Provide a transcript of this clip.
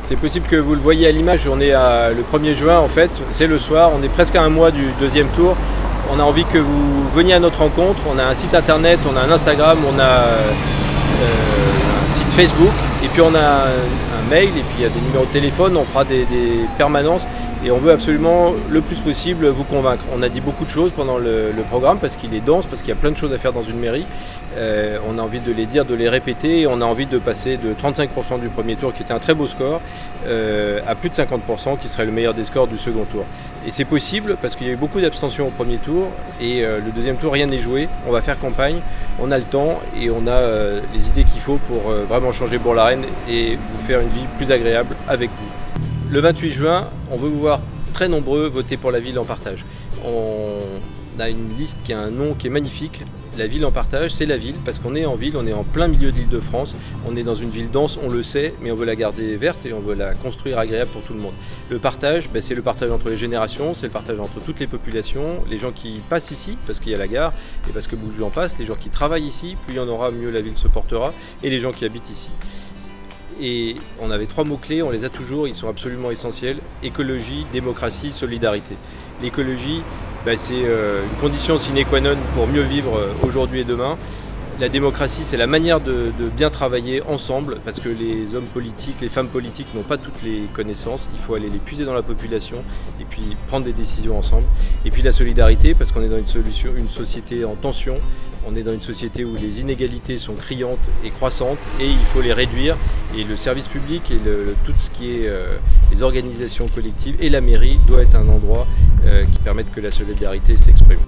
C'est possible que vous le voyez à l'image, on est le 1er juin en fait, c'est le soir, on est presque à un mois du deuxième tour. On a envie que vous veniez à notre rencontre, on a un site internet, on a un Instagram, on a un site Facebook, et puis on a un mail, et puis il y a des numéros de téléphone, on fera des permanences, et on veut absolument le plus possible vous convaincre. On a dit beaucoup de choses pendant le programme, parce qu'il est dense, parce qu'il y a plein de choses à faire dans une mairie. On a envie de les dire, de les répéter, et on a envie de passer de 35% du premier tour, qui était un très beau score, à plus de 50%, qui serait le meilleur des scores du second tour. Et c'est possible, parce qu'il y a eu beaucoup d'abstention au premier tour, et le deuxième tour, rien n'est joué. On va faire campagne, on a le temps, et on a les idées qu'il faut pour vraiment changer Bourg-la-Reine et vous faire une vie plus agréable avec vous. Le 28 juin, on veut vous voir très nombreux voter pour la ville en partage. On a une liste qui a un nom qui est magnifique. La ville en partage, c'est la ville, parce qu'on est en ville, on est en plein milieu de l'Île-de-France. On est dans une ville dense, on le sait, mais on veut la garder verte et on veut la construire agréable pour tout le monde. Le partage, c'est le partage entre les générations, c'est le partage entre toutes les populations, les gens qui passent ici, parce qu'il y a la gare, et parce que beaucoup de gens passent, les gens qui travaillent ici, plus il y en aura, mieux la ville se portera, et les gens qui habitent ici. Et on avait 3 mots-clés, on les a toujours, ils sont absolument essentiels: écologie, démocratie, solidarité. L'écologie, c'est une condition sine qua non pour mieux vivre aujourd'hui et demain. La démocratie, c'est la manière de bien travailler ensemble, parce que les hommes politiques, les femmes politiques n'ont pas toutes les connaissances. Il faut aller les puiser dans la population et puis prendre des décisions ensemble. Et puis la solidarité, parce qu'on est dans une société en tension. On est dans une société où les inégalités sont criantes et croissantes, et il faut les réduire. Et le service public et tout ce qui est les organisations collectives et la mairie doit être un endroit qui permette que la solidarité s'exprime.